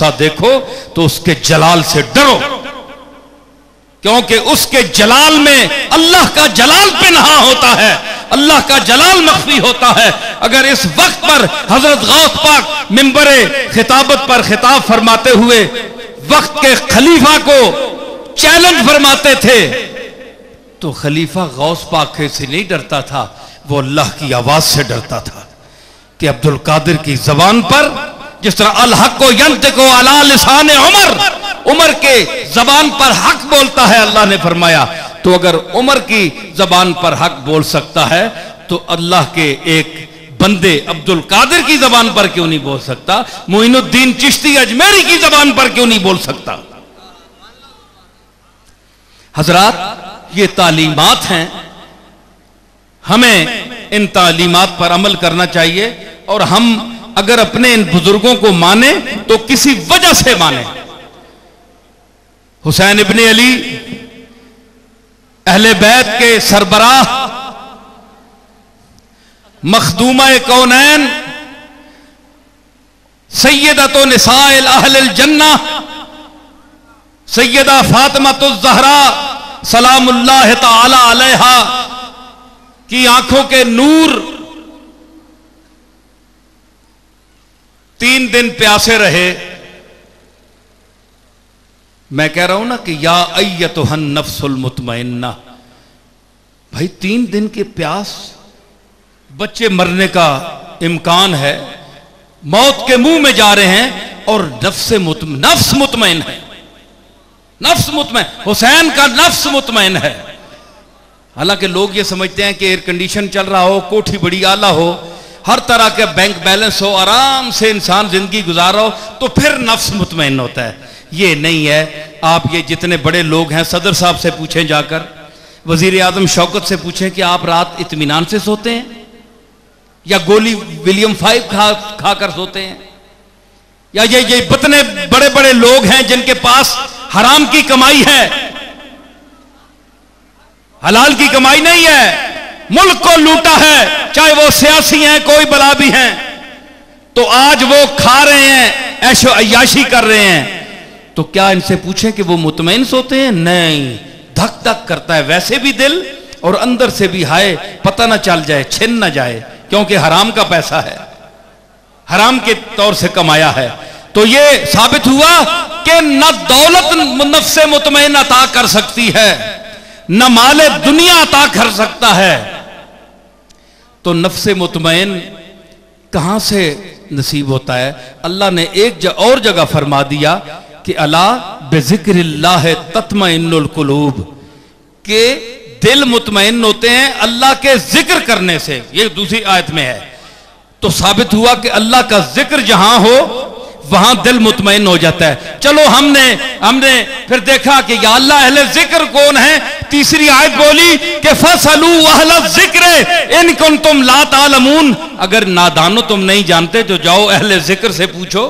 रास्ता देखो तो उसके जलाल से डरो, क्योंकि उसके जलाल में अल्लाह का जलाल पे नहा होता है, अल्लाह का जलाल मख्फी होता है। अगर इस वक्त पर हजरत गौस पाक मिंबरे खिताबत पर खिताब फरमाते हुए वक्त के खलीफा को चैलेंज फरमाते थे, तो खलीफा गौस पाक से नहीं डरता था, वो अल्लाह की आवाज से डरता था कि अब्दुल कादिर की जबान पर जिस तरह अल हक को यंतिकु अला लिसान उमर, उमर के जबान पर हक बोलता है, अल्लाह ने फरमाया तो अगर उमर की जबान पर हक बोल सकता है तो अल्लाह के एक बंदे अब्दुल कादिर की जबान पर क्यों नहीं बोल सकता, मोइनुद्दीन चिश्ती अजमेरी की जबान पर क्यों नहीं बोल सकता। हजरात, ये तालीमात हैं, हमें इन तालीमात पर अमल करना चाहिए और हम अगर अपने इन बुजुर्गों को माने तो किसी वजह से माने। हुसैन इब्ने अली अहले बैत के सरबराह, मखदूमा कौनैन, सैयदतो निसाइल अहलिल जन्नह, सैयदा फातिमातुज़ ज़हरा सलामुल्लाह तआला अलैहा की आंखों के नूर 3 दिन प्यासे रहे। मैं कह रहा हूं ना कि या अय्यतुहन नफ्सुल मुतमइन्ना, भाई 3 दिन के प्यास, बच्चे मरने का इम्कान है, मौत के मुंह में जा रहे हैं और नफ्स मुतमइन है, नफ्स मुतमइन, हुसैन का नफ्स मुतमइन है। हालांकि लोग ये समझते हैं कि एयर कंडीशन चल रहा हो, कोठी बड़ी आला हो, हर तरह के बैंक बैलेंस हो, आराम से इंसान जिंदगी गुजार रहा हो तो फिर नफ्स मुतमइन होता है। ये नहीं है। आप ये जितने बड़े लोग हैं, सदर साहब से पूछें जाकर, वजीर आजम शौकत से पूछें कि आप रात इत्मीनान से सोते हैं या गोली विलियम 5 खाकर सोते हैं, या ये इतने बड़े बड़े लोग हैं जिनके पास हराम की कमाई है, हलाल की कमाई नहीं है, मुल्क को लूटा है, चाहे वो सियासी हैं, कोई बला भी हैं, तो आज वो खा रहे हैं, ऐशो अय्याशी कर रहे हैं, तो क्या इनसे पूछें कि वो मुतमईन सोते हैं? नहीं, धक धक करता है वैसे भी दिल, और अंदर से भी हाय पता ना चल जाए, छिन ना जाए, क्योंकि हराम का पैसा है, हराम के तौर से कमाया है। तो ये साबित हुआ कि न दौलत नफ्से मुतमईन अता कर सकती है, न माले दुनिया अता कर सकता है। तो नफ्से मुतमईन कहां से नसीब होता है? अल्लाह ने एक और जगह फरमा दिया कि अला बिज़िक्रिल्लाह तत्मइन्नुल कुलूब, के दिल मुतमईन होते हैं अल्लाह के जिक्र करने से। ये दूसरी आयत में है। तो साबित हुआ कि अल्लाह का जिक्र जहां हो वहां दिल मुतमईन हो जाता है। चलो हमने फिर देखा कि या अल्लाह अहले जिक्र कौन है। तीसरी आयत बोली कि फसलू अहल जिक्र इन कुंतुम ला तालमून, अगर नादानो तुम नहीं जानते तो जाओ अहले जिक्र से पूछो।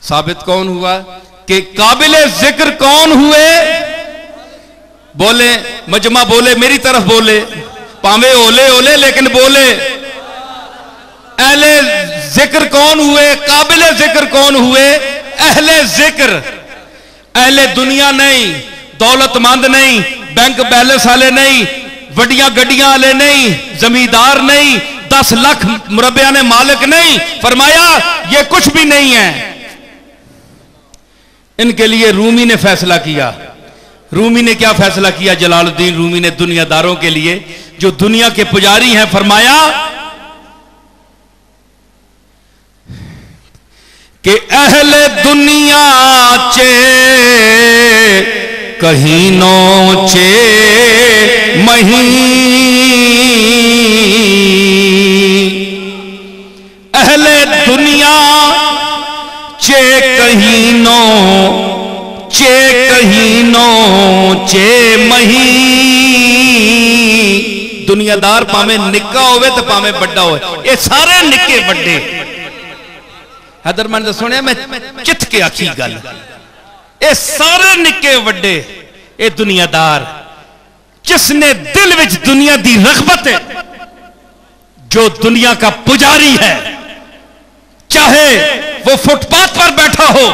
साबित कौन हुआ कि काबिले जिक्र कौन हुए? बोले मजमा, बोले मेरी तरफ बोले, पावे ओले ओले लेकिन बोले। अहले जिक्र कौन हुए? काबिले जिक्र कौन हुए? अहले जिक्र। अहले दुनिया नहीं, दौलतमंद नहीं, बैंक बैलेंस वाले नहीं, वड्डियां गड्डियां वाले नहीं, जमींदार नहीं, 10 लाख मुरब्बिया ने मालिक नहीं। फरमाया ये कुछ भी नहीं है। इनके लिए रूमी ने फैसला किया। रूमी ने क्या फैसला किया? जलालुद्दीन रूमी ने दुनियादारों के लिए, जो दुनिया के पुजारी हैं, फरमाया कि अहले दुनिया चे कहीं नो चे मही, अहले दुनिया चे कहीं नो चे मही। दुनियादार पावे निक्का होवे तो पावे बड़ा होवे, ये सारे निक्के बड़े। हैदर मैंने सुनिया, मैं चित के आखी गल, ये सारे निक्के बड़े, ये दुनियादार जिसने दिल विच दुनिया दी रगबत है, जो दुनिया का पुजारी है, चाहे वो फुटपाथ पर बैठा हो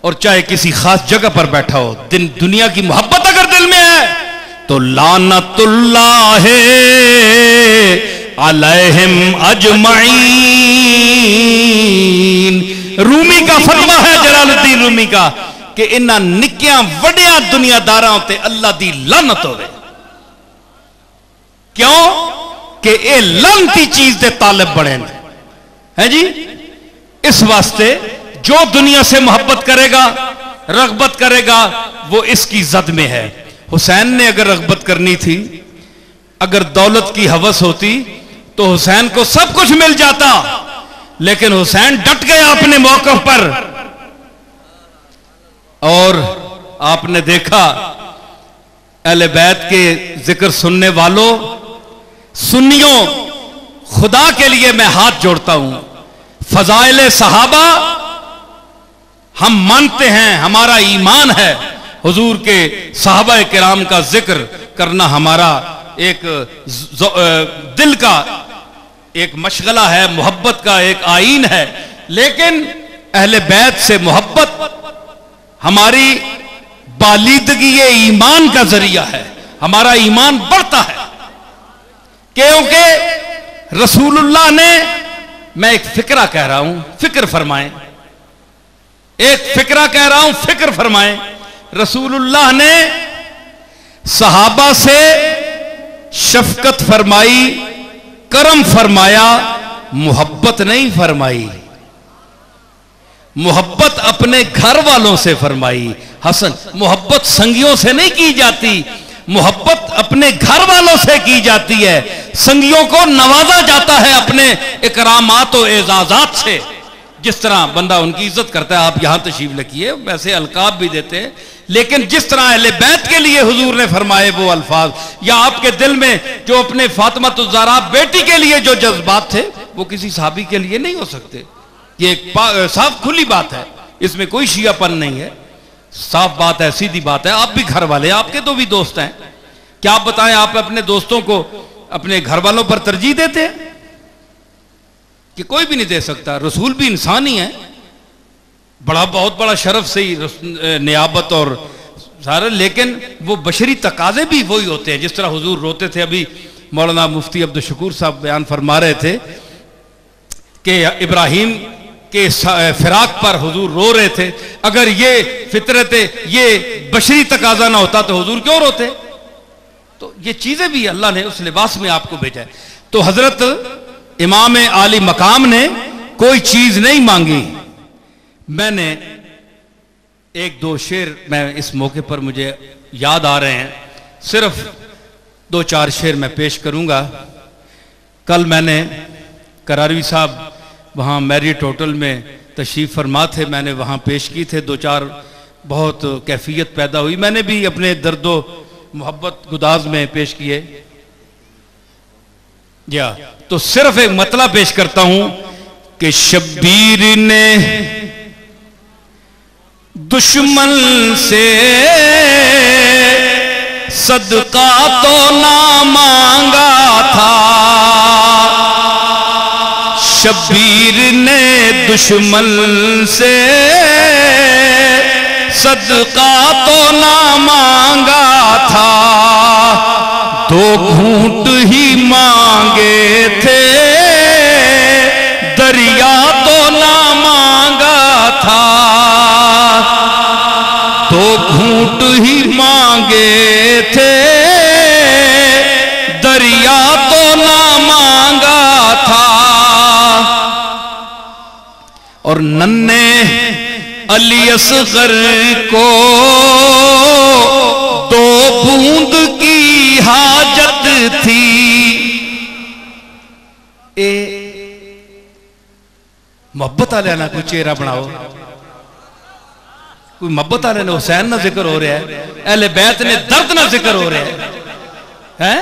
और चाहे किसी खास जगह पर बैठा हो, दुनिया की मोहब्बत अगर दिल में है तो लानतुल्लाह अलैहिम अजमईन। रूमी का फतवा है, जलालुद्दीन रूमी का, कि इन्हां निक्कियां वड्डियां दुनियादारां उत्ते अल्लाह दी लानत होवे। क्यों कि ये लानती चीज दे तालिब बने हैं जी। इस वास्ते जो दुनिया से मोहब्बत करेगा, रगबत करेगा, वो इसकी जद में है। हुसैन ने अगर रगबत करनी थी, अगर दौलत की हवस होती तो हुसैन को सब कुछ मिल जाता, लेकिन हुसैन डट गया अपने मौक़िफ़ पर। और आपने देखा अहले बैत के जिक्र सुनने वालों, सुन्नियों, खुदा के लिए मैं हाथ जोड़ता हूं, फजाइल सहाबा हम मानते हैं, हमारा ईमान है। हुजूर के सहाबा किराम का जिक्र करना हमारा एक दिल का एक मशगला है, मोहब्बत का एक आईन है। लेकिन अहले बैत से मोहब्बत हमारी बालिदगी ईमान का जरिया है, हमारा ईमान बढ़ता है। क्योंकि रसूलुल्लाह ने, मैं एक फिक्रा कह रहा हूं, फिक्र फरमाएं, एक फिक्रा कह रहा हूं, फिक्र फरमाएं। रसूलुल्लाह ने सहाबा से शफकत फरमाई, करम फरमाया, मोहब्बत नहीं फरमाई। मोहब्बत अपने घर वालों से फरमाई। हसन, मोहब्बत संगियों से नहीं की जाती, मोहब्बत अपने घर वालों से की जाती है। संगियों को नवाजा जाता है अपने इकरामात और एजाजात से। जिस तरह बंदा उनकी इज्जत करता है, आप यहां तशरीफ रखिए, वैसे अलकाब भी देते हैं, लेकिन जिस तरह अहले बैत के लिए हुजूर ने फरमाए वो अल्फाज, या आपके दिल में जो अपने फातिमा ज़हरा बेटी के लिए जो जज्बात थे, वो किसी सहाबी के लिए नहीं हो सकते। ये एक साफ खुली बात है, इसमें कोई शियापन नहीं है, साफ बात है, सीधी बात है। आप भी घर वाले, आपके तो भी दोस्त हैं, क्या आप बताएं, आप अपने दोस्तों को अपने घर वालों पर तरजीह देते हैं कि कोई भी नहीं दे सकता। रसूल भी इंसान ही है, बड़ा बहुत बड़ा शरफ से ही नियाबत और सारे, लेकिन वो बशरी तकाजे भी वही होते हैं। जिस तरह हुजूर रोते थे, अभी मौलाना मुफ्ती अब्दुल शकूर साहब बयान फरमा रहे थे कि इब्राहिम के फिराक पर हुजूर रो रहे थे। अगर ये फितरत, ये बशरी तकाजा ना होता तो हुजूर क्यों रोते? तो ये चीजें भी अल्लाह ने उस लिबास में आपको भेजा है। तो हजरत इमाम आली मकाम ने कोई चीज नहीं मांगी। मैंने एक दो शेर, मैं इस मौके पर मुझे याद आ रहे हैं, सिर्फ दो चार शेर मैं पेश करूंगा। कल मैंने करारवी साहब वहाँ मैरियट होटल में तशरीफ़ फरमा थे, मैंने वहाँ पेश की थे, दो चार बहुत कैफियत पैदा हुई। मैंने भी अपने दर्दो मोहब्बत गुदाज में पेश किए। या तो सिर्फ एक मतला पेश करता हूं कि शब्बीर ने दुश्मन से सदका तो ना मांगा था, शब्बीर ने दुश्मन से सदका तो ना मांगा था, दो घूंट ही मांगे थे, दरिया तो ना मांगा था, दो घूंट ही मांगे थे, दरिया तो ना मांगा था। और नन्हे अली असगर को दो बूंद की हाजत थी। ए मोहब्बत आले ना कोई चेहरा बनाओ, कोई मोहब्बत आले ने हुसैन ना जिक्र हो रहा है, अहले बैत ने दर्द ना जिक्र हो रहा है।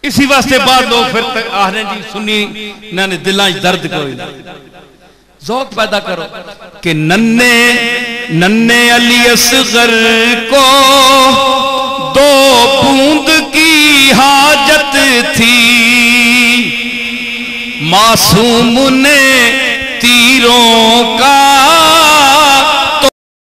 इसी वास्ते बाद लोग फिर आखने जी सुनी इन्होंने दिलों दर्द कोई ज़ौक़ पैदा करो कि नन्हे अली असगर को दो बूंद की हाजत थी, मासूम ने